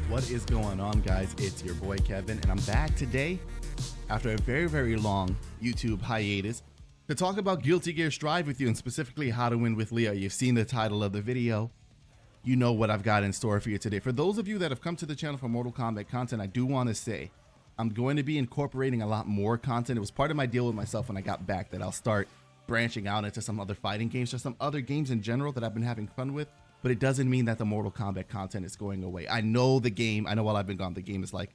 What is going on, guys? It's your boy Kevin, and I'm back today after a very long YouTube hiatus to talk about Guilty Gear Strive with you, and specifically how to win with Leo. You've seen the title of the video. You know what I've got in store for you today. For those of you that have come to the channel for Mortal Kombat content, I do want to say I'm going to be incorporating a lot more content. It was part of my deal with myself when I got back that I'll start branching out into some other fighting games or some other games in general that I've been having fun with. But it doesn't mean that the Mortal Kombat content is going away. I know the game, I know while I've been gone, the game is like,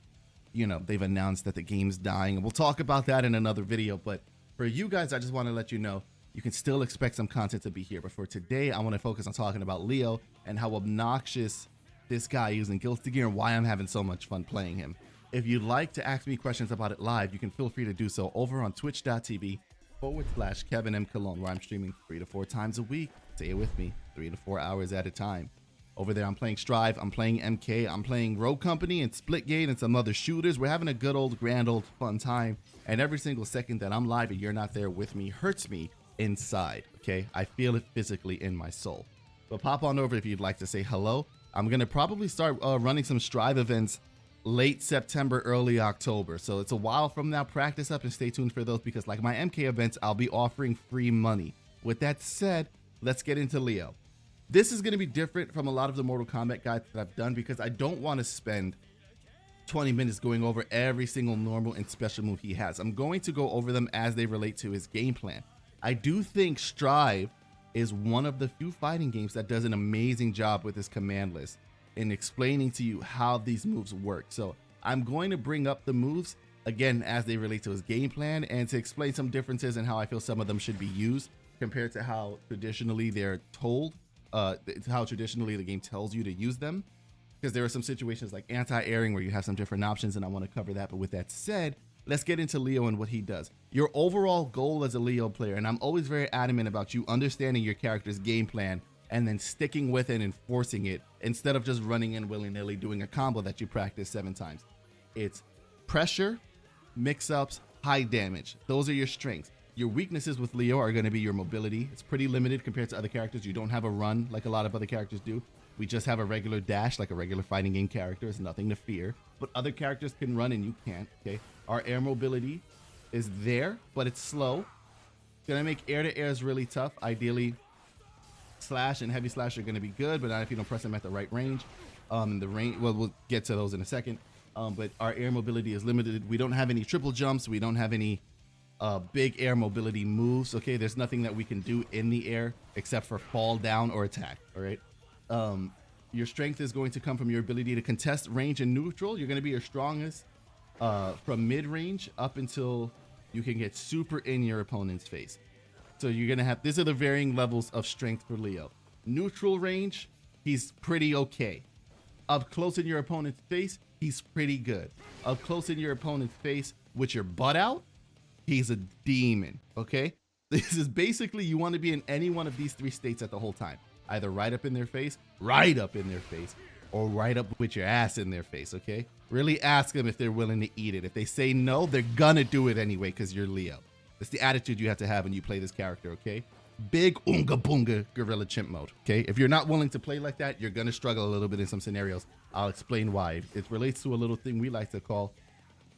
you know, they've announced that the game's dying, and we'll talk about that in another video. But for you guys, I just want to let you know, you can still expect some content to be here. But for today, I want to focus on talking about Leo and how obnoxious this guy is in Guilty Gear and why I'm having so much fun playing him. If you'd like to ask me questions about it live, you can feel free to do so over on twitch.tv/KevinMcolon, where I'm streaming 3 to 4 times a week. Stay with me, 3 to 4 hours at a time. Over there, I'm playing Strive, I'm playing MK, I'm playing Rogue Company and Splitgate and some other shooters. We're having a good old, grand old fun time. And every single second that I'm live and you're not there with me hurts me inside, okay? I feel it physically in my soul. But pop on over if you'd like to say hello. I'm going to probably start running some Strive events late September, early October. So it's a while from now. Practice up and stay tuned for those, because like my MK events, I'll be offering free money. With that said, let's get into Leo. This is going to be different from a lot of the Mortal Kombat guides that I've done, because I don't want to spend 20 minutes going over every single normal and special move he has. I'm going to go over them as they relate to his game plan. I do think Strive is one of the few fighting games that does an amazing job with his command list in explaining to you how these moves work. So I'm going to bring up the moves again as they relate to his game plan, and to explain some differences and how I feel some of them should be used compared to how traditionally they're told, how traditionally the game tells you to use them. Because there are some situations like anti-airing where you have some different options, and I want to cover that. But with that said, let's get into Leo and what he does. Your overall goal as a Leo player, and I'm always very adamant about you understanding your character's game plan and then sticking with it and enforcing it, instead of just running in willy-nilly doing a combo that you practice 7 times. It's pressure, mix-ups, high damage. Those are your strengths. Your weaknesses with Leo are going to be your mobility. It's pretty limited compared to other characters. You don't have a run like a lot of other characters do. We just have a regular dash like a regular fighting game character. It's nothing to fear. But other characters can run and you can't, okay? Our air mobility is there, but it's slow. It's going to make air-to-airs really tough. Ideally, slash and heavy slash are going to be good, but not if you don't press them at the right range. The range, well, we'll get to those in a second. But our air mobility is limited. We don't have any triple jumps. We don't have any big air mobility moves. Okay, there's nothing that we can do in the air except for fall down or attack. All right. Your strength is going to come from your ability to contest range and neutral. You're going to be your strongest from mid-range up until you can get super in your opponent's face. So you're going to have, these are the varying levels of strength for Leo. Neutral range, he's pretty okay. Up close in your opponent's face, he's pretty good. Up close in your opponent's face with your butt out, he's a demon, okay? This is basically, you want to be in any one of these 3 states at the whole time. Either right up in their face, right up in their face, or right up with your ass in their face, okay? Really ask them if they're willing to eat it. If they say no, they're gonna do it anyway because you're Leo. That's the attitude you have to have when you play this character, okay? Big Oonga Boonga Gorilla Chimp mode, okay? If you're not willing to play like that, you're gonna struggle a little bit in some scenarios. I'll explain why. It relates to a little thing we like to call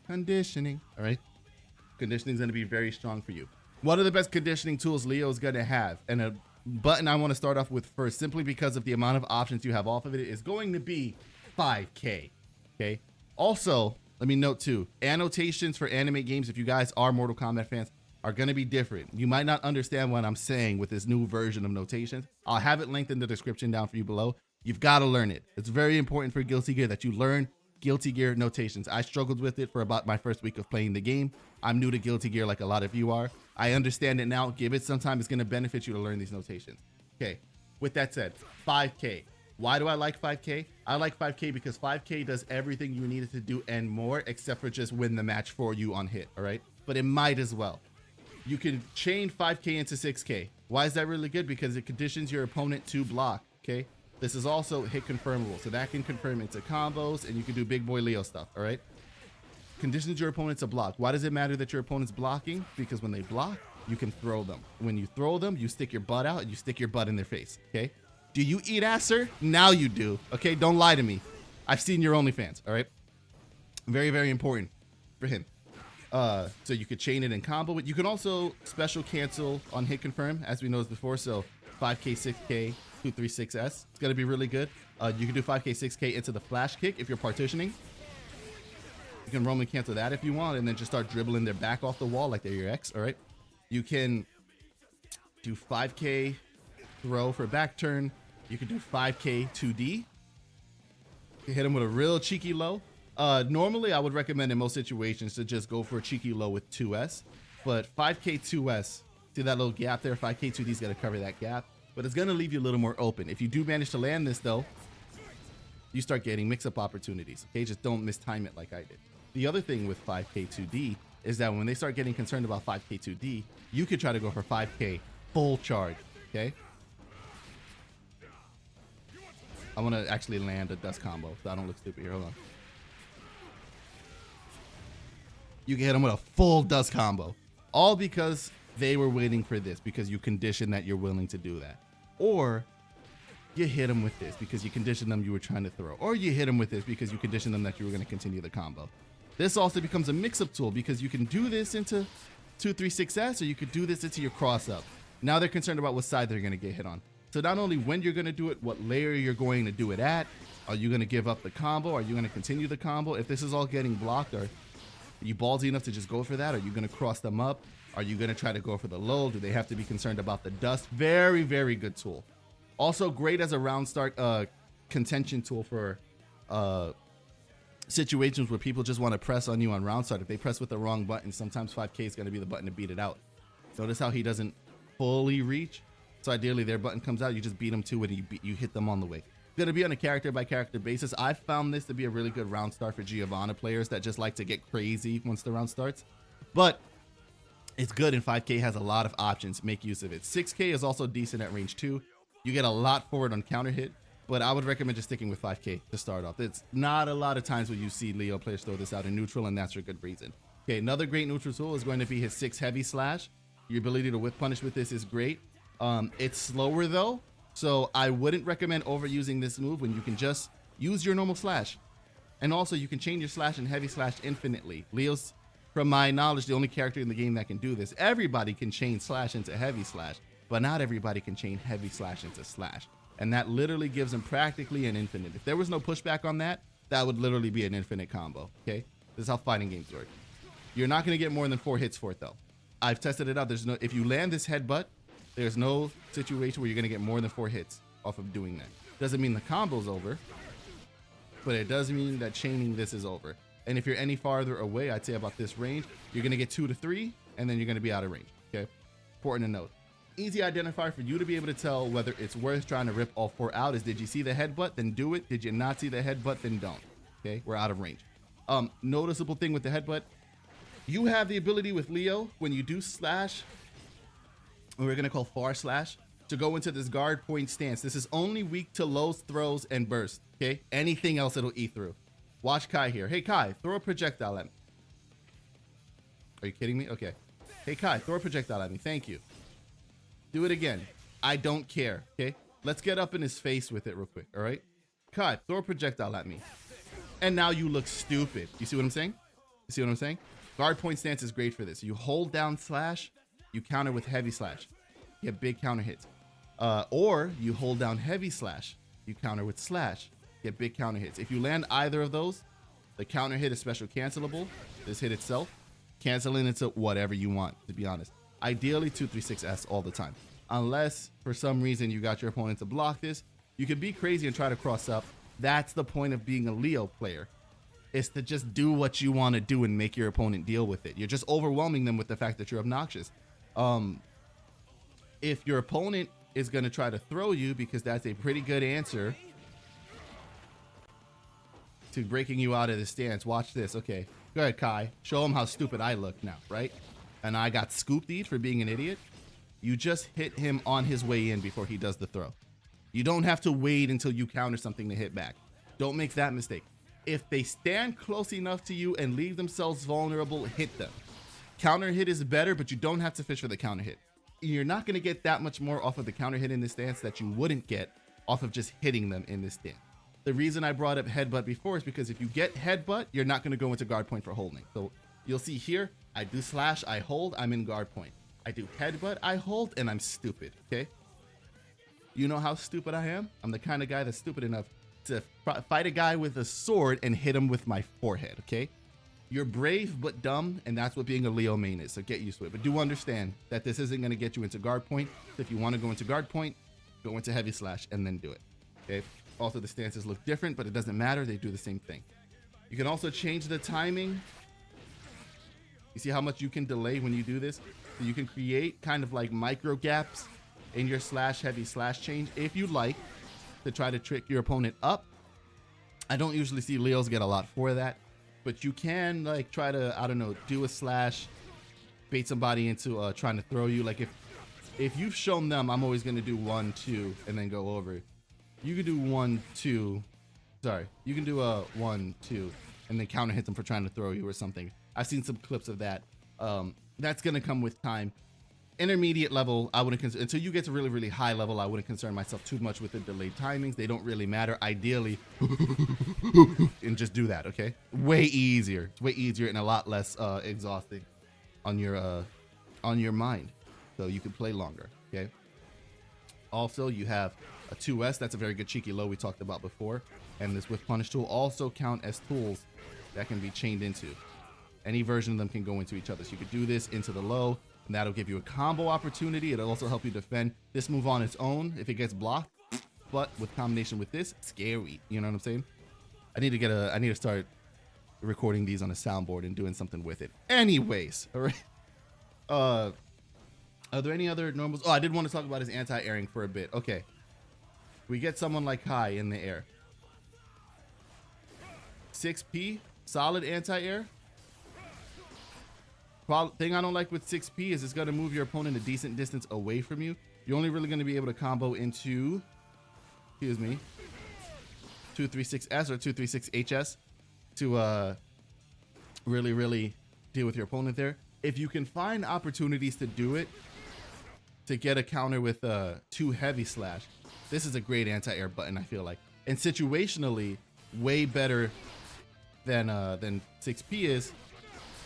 conditioning, all right? Conditioning is going to be very strong for you. One of the best conditioning tools Leo is going to have, and a button I want to start off with first, simply because of the amount of options you have off of it, is going to be 5K. Okay. Also, let me note too, annotations for anime games, if you guys are Mortal Kombat fans, are going to be different. You might not understand what I'm saying with this new version of notations. I'll have it linked in the description down for you below. You've got to learn it. It's very important for Guilty Gear that you learn Guilty Gear notations. I struggled with it for about my first week of playing the game. I'm new to Guilty Gear like a lot of you are. I understand it now. Give it some time. It's going to benefit you to learn these notations. Okay, with that said, 5K. Why do I like 5K? I like 5K because 5K does everything you need it to do and more, except for just win the match for you on hit, all right? But it might as well. You can chain 5K into 6K. Why is that really good? Because it conditions your opponent to block, okay? This is also hit confirmable, so that can confirm into combos, and you can do big boy Leo stuff, all right? Conditions your opponent to block. Why does it matter that your opponent's blocking? Because when they block, you can throw them. When you throw them, you stick your butt out and you stick your butt in their face, okay? Do you eat ass, sir? Now you do, okay? Don't lie to me. I've seen your OnlyFans, all right? Very, very important for him. So you could chain it and combo it. You can also special cancel on hit confirm, as we noticed before. So 5K, 6K, 236S. It's going to be really good. You can do 5K, 6K into the flash kick if you're partitioning. You can Roman cancel that if you want, and then just start dribbling their back off the wall like they're your ex, all right? You can do 5K throw for back turn. You can do 5K 2D. You can hit him with a real cheeky low. Normally, I would recommend in most situations to just go for a cheeky low with 2S, but 5K 2S, see that little gap there? 5K 2D's got to cover that gap, but it's going to leave you a little more open. If you do manage to land this, though, you start getting mix-up opportunities, okay? Just don't mistime it like I did. The other thing with 5K 2D is that when they start getting concerned about 5K 2D, you could try to go for 5K full charge, okay? I want to actually land a dust combo so I don't look stupid here. Hold on. You can hit him with a full dust combo, all because they were waiting for this, because you conditioned that you're willing to do that. Or you hit him with this because you conditioned them you were trying to throw. Or you hit him with this because you conditioned them that you were going to continue the combo. This also becomes a mix-up tool because you can do this into 236S, or you could do this into your cross-up. Now they're concerned about what side they're going to get hit on. So not only when you're going to do it, what layer you're going to do it at. Are you going to give up the combo? Are you going to continue the combo? If this is all getting blocked, are you ballsy enough to just go for that? Are you going to cross them up? Are you going to try to go for the low? Do they have to be concerned about the dust? Very, very good tool. Also great as a round start contention tool for situations where people just want to press on you on round start. If they press with the wrong button, sometimes 5K is going to be the button to beat it out. Notice how he doesn't fully reach. So ideally their button comes out, you just beat them to it, and you hit them on the way. It's going to be on a character by character basis. I found this to be a really good round start for Giovanna players that just like to get crazy once the round starts. But it's good, and 5K has a lot of options. Make use of it. 6K is also decent at range 2. You get a lot forward on counter hit, but I would recommend just sticking with 5K to start off. It's not a lot of times where you see Leo players throw this out in neutral, and that's for good reason. Okay, another great neutral tool is going to be his 6 heavy slash. Your ability to whip punish with this is great. It's slower though, so I wouldn't recommend overusing this move when you can just use your normal slash. And also you can change your slash and heavy slash infinitely. Leo's, from my knowledge, the only character in the game that can do this. Everybody can chain slash into heavy slash, but not everybody can chain heavy slash into slash. And that literally gives him practically an infinite. If there was no pushback on that, that would literally be an infinite combo, okay? This is how fighting games work. You're not gonna get more than 4 hits for it though. I've tested it out. If you land this headbutt, there's no situation where you're gonna get more than 4 hits off of doing that. Doesn't mean the combo's over, but it does mean that chaining this is over. And if you're any farther away, I'd say about this range, you're gonna get 2 to 3, and then you're gonna be out of range, okay? Important to note. Easy identifier for you to be able to tell whether it's worth trying to rip all 4 out is, did you see the headbutt? Then do it. Did you not see the headbutt? Then don't, okay? We're out of range. Noticeable thing with the headbutt, you have the ability with Leo, when you do slash, what we're gonna call far slash, to go into this guard point stance. This is only weak to lows, throws, and burst, okay? Anything else it'll eat through. Watch Kai here. Hey Kai, throw a projectile at me. Are you kidding me? Okay. Hey Kai, throw a projectile at me. Thank you. Do it again. I don't care, okay? Let's get up in his face with it real quick, all right? Kai, throw a projectile at me. And now you look stupid. You see what I'm saying? You see what I'm saying? Guard point stance is great for this. You hold down slash, you counter with heavy slash. You get big counter hits. Or you hold down heavy slash, you counter with slash, get big counter hits. If you land either of those, the counter hit is special cancelable. This hit itself, canceling into whatever you want, to be honest. Ideally 236S all the time. Unless for some reason you got your opponent to block this, you could be crazy and try to cross up. That's the point of being a Leo player. Is to just do what you want to do and make your opponent deal with it. You're just overwhelming them with the fact that you're obnoxious. If your opponent is going to try to throw you, because that's a pretty good answer to breaking you out of the stance. Watch this. Okay, go ahead, Kai. Show him how stupid I look now, right? And I got scooped for being an idiot. You just hit him on his way in before he does the throw. You don't have to wait until you counter something to hit back. Don't make that mistake. If they stand close enough to you and leave themselves vulnerable, hit them. Counter hit is better, but you don't have to fish for the counter hit. You're not going to get that much more off of the counter hit in this stance that you wouldn't get off of just hitting them in this stance. The reason I brought up headbutt before is because if you get headbutt, you're not going to go into guard point for holding. So you'll see here, I do slash, I hold, I'm in guard point. I do headbutt, I hold, and I'm stupid, okay? You know how stupid I am? I'm the kind of guy that's stupid enough to fight a guy with a sword and hit him with my forehead, okay? You're brave but dumb, and that's what being a Leo main is, so get used to it. But do understand that this isn't going to get you into guard point. So if you want to go into guard point, go into heavy slash and then do it, okay? Also, the stances look different, but it doesn't matter. They do the same thing. You can also change the timing. You see how much you can delay when you do this? So you can create kind of like micro gaps in your slash heavy slash change if you like to try to trick your opponent up. I don't usually see Leos get a lot for that, but you can like try to, I don't know, do a slash, bait somebody into trying to throw you. Like if you've shown them, I'm always going to do 1, 2, and then go over. You can do 1, 2. Sorry, you can do a 1, 2, and then counter hit them for trying to throw you or something. I've seen some clips of that. That's going to come with time. Intermediate level, I wouldn't consider, until you get to really, really high level, I wouldn't concern myself too much with the delayed timings. They don't really matter. Ideally, and just do that, okay? Way easier. It's way easier and a lot less exhausting on your mind. So you can play longer, okay? Also, you have a 2S. That's a very good cheeky low we talked about before. And this with punish tool also count as tools that can be chained into. Any version of them can go into each other. So you could do this into the low, and that'll give you a combo opportunity. It'll also help you defend this move on its own if it gets blocked. But with combination with this, scary. You know what I'm saying? I need to start recording these on a soundboard and doing something with it. Anyways, all right. Are there any other normals? Oh, I did want to talk about his anti-airing for a bit. Okay. We get someone like Kai in the air. 6P, solid anti-air. Thing I don't like with 6P is it's going to move your opponent a decent distance away from you. You're only really going to be able to combo into, excuse me, 236S or 236HS to really, really deal with your opponent there. If you can find opportunities to do it, to get a counter with 2 heavy slash, this is a great anti-air button, I feel like. And situationally, way better than 6P is,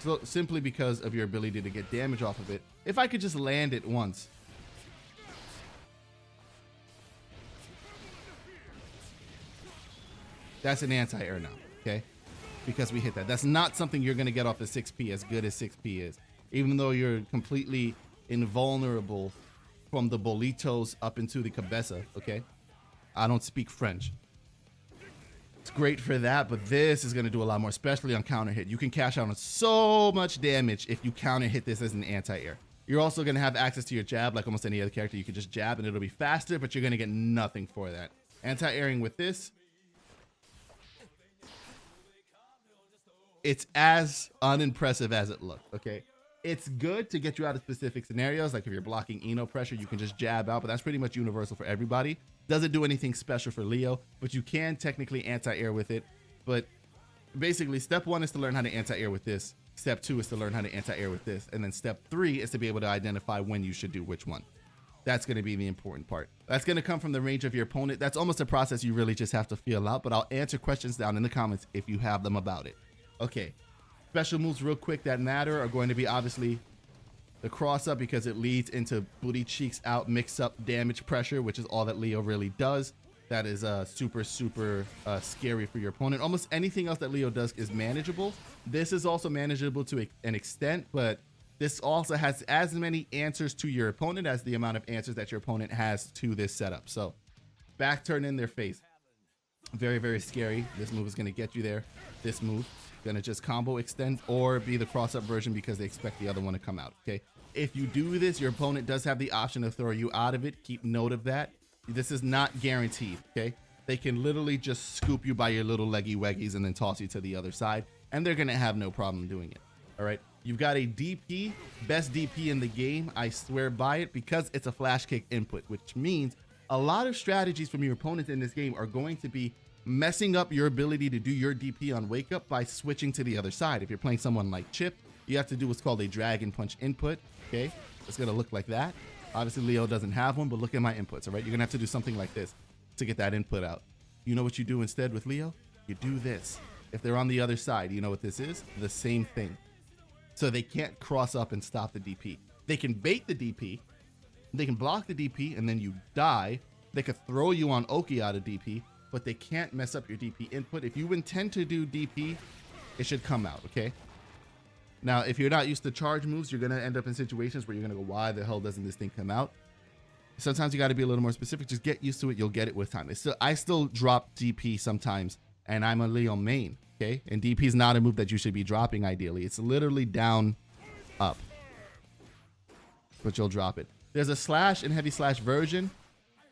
so simply because of your ability to get damage off of it. If I could just land it once. That's an anti-air now, okay? Because we hit that. That's not something you're going to get off of 6P as good as 6P is. Even though you're completely invulnerable from the bolitos up into the cabeza, okay? I don't speak French. It's great for that, but this is going to do a lot more, especially on counter hit. You can cash out on so much damage if you counter hit this as an anti-air. You're also going to have access to your jab like almost any other character. You can just jab and it'll be faster, but you're going to get nothing for that. Anti-airing with this, it's as unimpressive as it looks, okay? It's good to get you out of specific scenarios, like if you're blocking Eno pressure, you can just jab out, but that's pretty much universal for everybody. Doesn't do anything special for Leo, but you can technically anti-air with it. But basically, step 1 is to learn how to anti-air with this. Step 2 is to learn how to anti-air with this. And then step 3 is to be able to identify when you should do which one. That's going to be the important part. That's going to come from the range of your opponent. That's almost a process you really just have to feel out, but I'll answer questions down in the comments if you have them about it. Okay. Special moves real quick that matter are going to be obviously the cross up, because it leads into booty cheeks out, mix up damage pressure, which is all that Leo really does. That is super scary for your opponent. Almost anything else that Leo does is manageable. This is also manageable to an extent, but this also has as many answers to your opponent as the amount of answers that your opponent has to this setup. So back turn in their face. Very, very scary. This move is going to get you there. This move gonna just combo extend or be the cross-up version because they expect the other one to come out, okay? If you do this, your opponent does have the option to throw you out of it. Keep note of that. This is not guaranteed, okay? They can literally just scoop you by your little leggy weggies and then toss you to the other side, and they're gonna have no problem doing it, all right? You've got a DP, best DP in the game. I swear by it because it's a flash kick input, which means a lot of strategies from your opponents in this game are going to be messing up your ability to do your DP on wake up by switching to the other side. If you're playing someone like Chip, you have to do what's called a dragon punch input, okay? It's gonna look like that. Obviously Leo doesn't have one, but look at my inputs, all right? You're gonna have to do something like this to get that input out. You know what you do instead with Leo? You do this. If they're on the other side, you know what this is? The same thing. So they can't cross up and stop the DP. They can bait the DP. They can block the DP and then you die. They could throw you on Oki out of DP, but they can't mess up your DP input. If you intend to do DP, it should come out, okay? Now, if you're not used to charge moves, you're going to end up in situations where you're going to go, why the hell doesn't this thing come out? Sometimes you got to be a little more specific. Just get used to it. You'll get it with time. I still drop DP sometimes, and I'm a Leo main, okay? And DP is not a move that you should be dropping ideally. It's literally down, up. But you'll drop it. There's a slash and heavy slash version.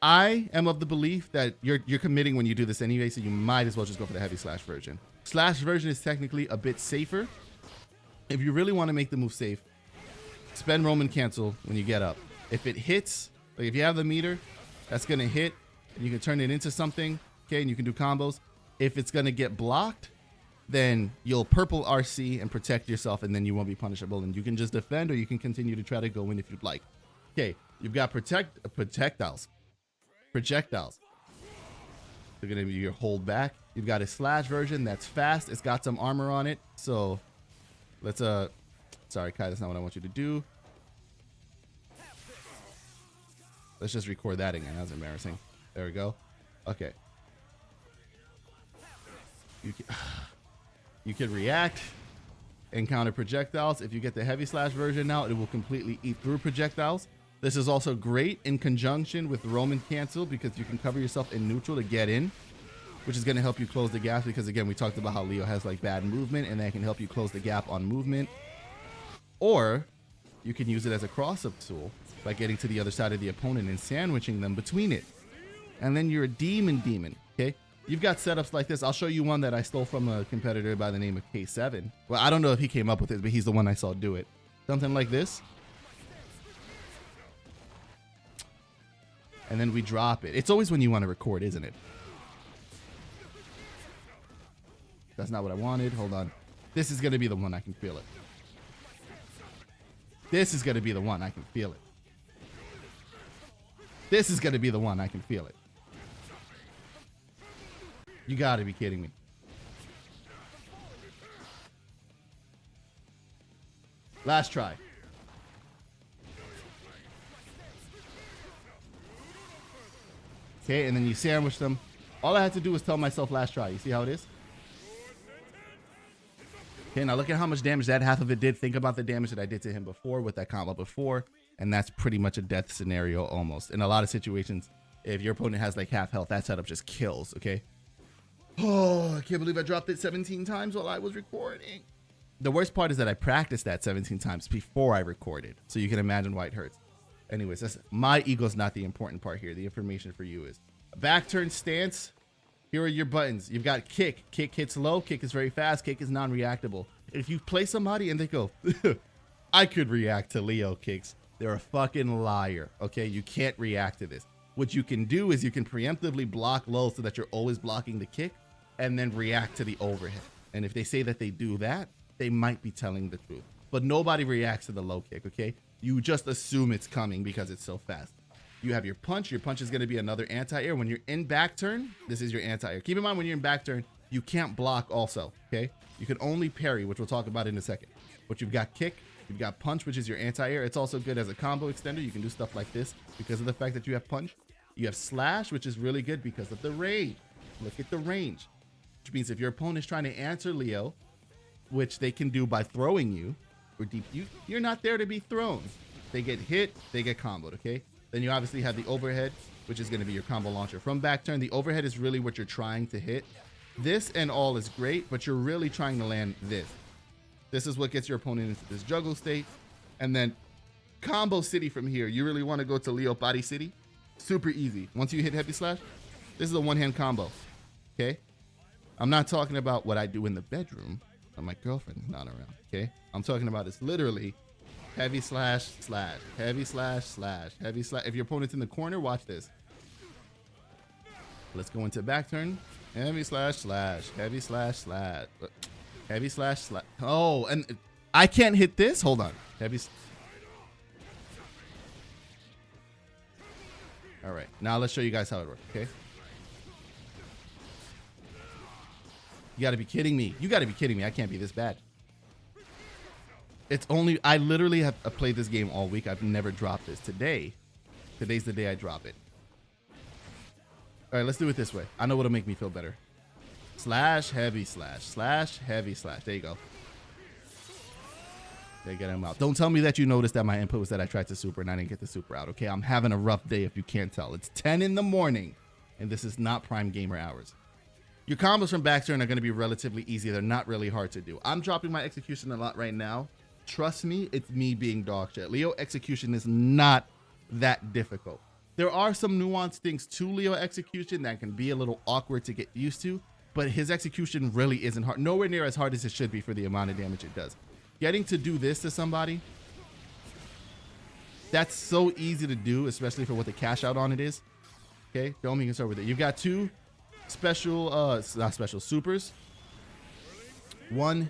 I am of the belief that you're committing when you do this anyway, so you might as well just go for the heavy slash version. Slash version is technically a bit safer. If you really want to make the move safe, spend Roman cancel when you get up. If it hits, like if you have the meter, that's going to hit, and you can turn it into something, okay, and you can do combos. If it's going to get blocked, then you'll purple RC and protect yourself, and then you won't be punishable, and you can just defend, or you can continue to try to go in if you'd like. Okay, you've got projectiles. They're going to be your hold back. You've got a slash version that's fast. It's got some armor on it, so let's sorry Kai, that's not what I want you to do. Let's just record that again. That was embarrassing. There we go. Okay. You can react and counter projectiles. If you get the heavy slash version now, it will completely eat through projectiles. This is also great in conjunction with Roman cancel because you can cover yourself in neutral to get in, which is going to help you close the gap because, again, we talked about how Leo has like bad movement, and that can help you close the gap on movement. Or you can use it as a cross-up tool by getting to the other side of the opponent and sandwiching them between it. And then you're a demon, okay? You've got setups like this. I'll show you one that I stole from a competitor by the name of K7. Well, I don't know if he came up with it, but he's the one I saw do it. Something like this. And then we drop it. It's always when you want to record, isn't it? That's not what I wanted. Hold on. This is going to be the one. I can feel it. This is going to be the one. I can feel it. This is going to be the one. I can feel it. You got to be kidding me. Last try. Okay, and then you sandwich them. All I had to do was tell myself last try. You see how it is? Okay, now look at how much damage that half of it did. Think about the damage that I did to him before with that combo before. And that's pretty much a death scenario almost. In a lot of situations, if your opponent has like half health, that setup just kills, okay? Oh, I can't believe I dropped it 17 times while I was recording. The worst part is that I practiced that 17 times before I recorded. So you can imagine why it hurts. Anyways, my ego's not the important part here. The information for you is back turn stance. Here are your buttons. You've got kick. Kick hits low. Kick is very fast. Kick is non-reactable. If you play somebody and they go, I could react to Leo kicks, they're a fucking liar. Okay, you can't react to this. What you can do is you can preemptively block low so that you're always blocking the kick and then react to the overhead. And if they say that they do that, they might be telling the truth. But nobody reacts to the low kick, okay? You just assume it's coming because it's so fast. You have your punch. Your punch is going to be another anti-air. When you're in back turn, this is your anti-air. Keep in mind when you're in back turn, you can't block also, okay? You can only parry, which we'll talk about in a second. But you've got kick, you've got punch, which is your anti-air. It's also good as a combo extender. You can do stuff like this because of the fact that you have punch. You have slash, which is really good because of the range. Look at the range, which means if your opponent is trying to answer Leo, which they can do by throwing you, or deep, you're not there to be thrown. They get hit, they get comboed, okay? Then you obviously have the overhead, which is going to be your combo launcher. From back turn, the overhead is really what you're trying to hit. This and all is great, but you're really trying to land this. This is what gets your opponent into this juggle state. And then combo city from here. You really want to go to Leo body city? Super easy. Once you hit heavy slash, this is a one-hand combo, okay? I'm not talking about what I do in the bedroom when my girlfriend's not around, okay? I'm talking about it's literally heavy slash, slash, heavy slash, slash, heavy slash. If your opponent's in the corner, watch this. Let's go into back turn. Heavy slash, slash, heavy slash, slash, heavy slash, slash. Oh, and I can't hit this. Hold on. Heavy. All right. Now let's show you guys how it works, okay? You gotta be kidding me. You gotta be kidding me. I can't be this bad. It's only, I literally have played this game all week. I've never dropped this. Today's the day I drop it. All right, let's do it this way. I know what'll make me feel better. Slash, heavy slash, slash, heavy slash. There you go. They get him out. Don't tell me that you noticed that my input was that I tried to super and I didn't get the super out. Okay, I'm having a rough day if you can't tell. It's 10 in the morning and this is not prime gamer hours. Your combos from backturn are going to be relatively easy. They're not really hard to do. I'm dropping my execution a lot right now. Trust me, it's me being dog shit. Leo execution is not that difficult. There are some nuanced things to Leo execution that can be a little awkward to get used to, but his execution really isn't hard. Nowhere near as hard as it should be for the amount of damage it does. Getting to do this to somebody, that's so easy to do, especially for what the cash out on it is. Okay, don't make us over there. You've got two special, not special, supers. One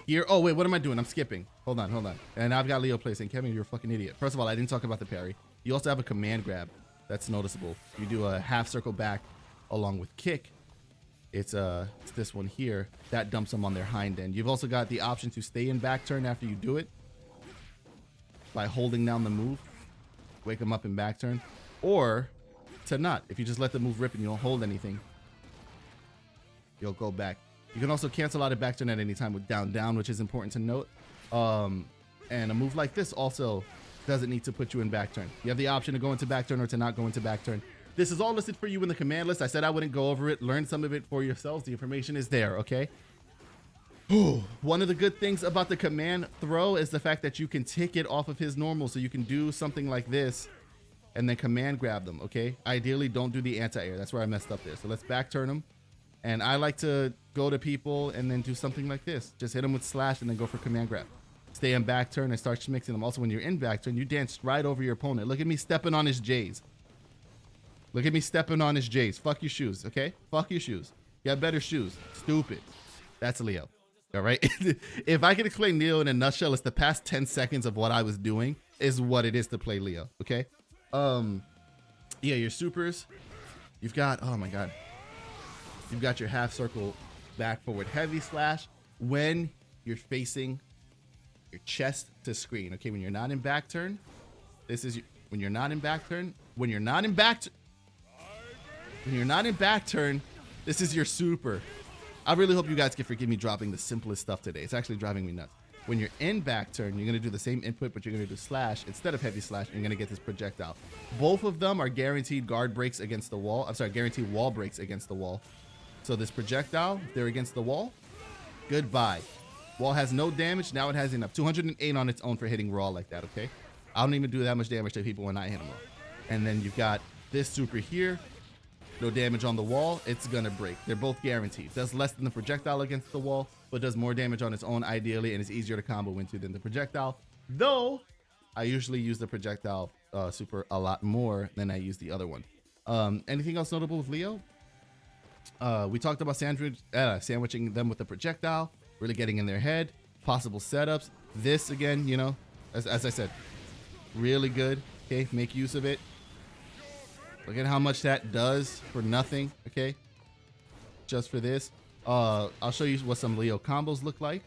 here. Oh, wait, what am I doing? I'm skipping. Hold on. And I've got Leo Play saying, Kevin, you're a fucking idiot. First of all, I didn't talk about the parry. You also have a command grab that's noticeable. You do a half circle back along with kick. It's this one here that dumps them on their hind end. You've also got the option to stay in back turn after you do it by holding down the move, wake them up in back turn, or to not. If you just let the move rip and you don't hold anything, you'll go back. You can also cancel out a back turn at any time with down, which is important to note. And a move like this also doesn't need to put you in back turn. You have the option to go into back turn or to not go into back turn. This is all listed for you in the command list. I said I wouldn't go over it. Learn some of it for yourselves. The information is there, okay? One of the good things about the command throw is the fact that you can take it off of his normal. So you can do something like this and then command grab them, okay? Ideally, don't do the anti-air. That's where I messed up there. So let's back turn them. And I like to go to people and then do something like this. Just hit them with slash and then go for command grab. Stay in back turn and start mixing them. Also, when you're in back turn, you dance right over your opponent. Look at me stepping on his J's. Look at me stepping on his J's. Fuck your shoes, okay? Fuck your shoes. You got better shoes. Stupid. That's Leo. All right? If I could explain Leo in a nutshell, it's the past 10 seconds of what I was doing is what it is to play Leo, okay? Yeah, your supers. You've got, oh my God. You've got your half circle back forward heavy slash when you're facing your chest to screen, okay? When you're not in back turn, this is, when you're not in back turn, when you're not in back turn, this is your super. I really hope you guys can forgive me dropping the simplest stuff today. It's actually driving me nuts. When you're in back turn, you're going to do the same input, but you're going to do slash instead of heavy slash. You're going to get this projectile. Both of them are guaranteed guard breaks against the wall. I'm sorry, guaranteed wall breaks against the wall. So this projectile, if they're against the wall, goodbye. Wall has no damage. Now it has enough. 208 on its own for hitting raw like that, okay? I don't even do that much damage to people when I hit them raw. And then you've got this super here. No damage on the wall. It's going to break. They're both guaranteed. Does less than the projectile against the wall, but does more damage on its own ideally, and it's easier to combo into than the projectile. Though, I usually use the projectile super a lot more than I use the other one. Anything else notable with Leo? We talked about sandwiching them with the projectile, really getting in their head, possible setups. This, again, you know, as I said, really good. Okay, make use of it. Look at how much that does for nothing, okay? Just for this. I'll show you what some Leo combos look like,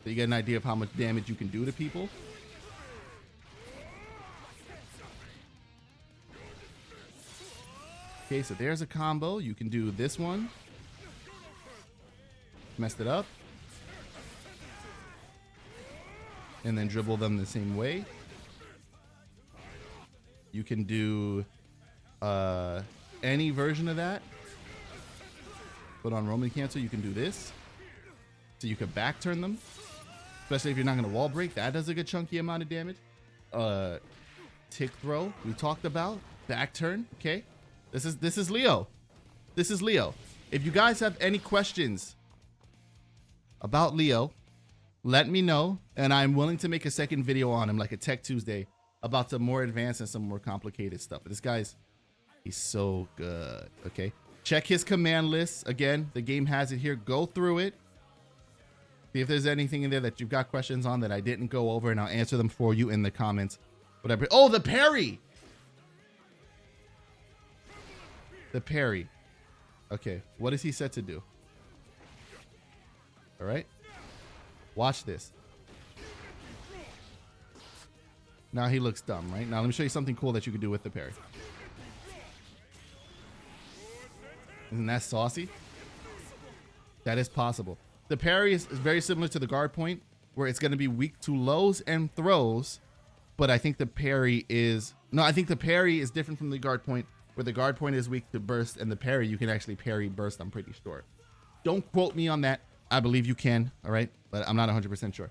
so you get an idea of how much damage you can do to people. Okay, so there's a combo. You can do this one. Messed it up. And then dribble them the same way. You can do any version of that. Put on Roman cancel, you can do this. So you can back turn them. Especially if you're not going to wall break. That does a good chunky amount of damage. Tick throw, we talked about. Back turn, okay. This is Leo. This is Leo. If you guys have any questions about Leo, let me know. And I'm willing to make a second video on him, like a Tech Tuesday, about some more advanced and some more complicated stuff. But this guy's, he's so good, okay? Check his command list. Again, the game has it here. Go through it. See if there's anything in there that you've got questions on that I didn't go over, and I'll answer them for you in the comments. Whatever. Oh, the parry! The parry. Okay, what is he set to do? All right. Watch this. Now he looks dumb, right? Now let me show you something cool that you can do with the parry. Isn't that saucy? That is possible. The parry is very similar to the guard point, where it's going to be weak to lows and throws. But I think the parry is... No, I think the parry is different from the guard point, where the guard point is weak to burst, and the parry, you can actually parry burst, I'm pretty sure. Don't quote me on that. I believe you can, all right? But I'm not 100% sure.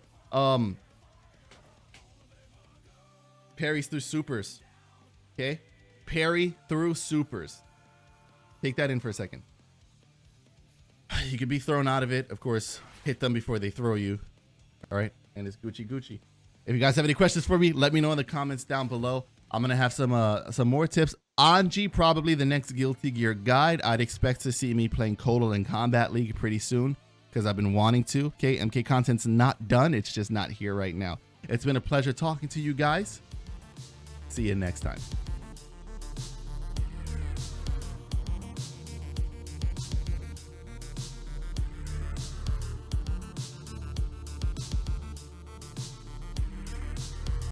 Parries through supers, okay? Parry through supers. Take that in for a second. You could be thrown out of it. Of course, hit them before they throw you, all right? And it's Gucci Gucci. If you guys have any questions for me, let me know in the comments down below. I'm going to have some more tips. Anji, probably the next Guilty Gear guide. I'd expect to see me playing Kotal in Combat League pretty soon because I've been wanting to. Okay, MK content's not done. It's just not here right now. It's been a pleasure talking to you guys. See you next time.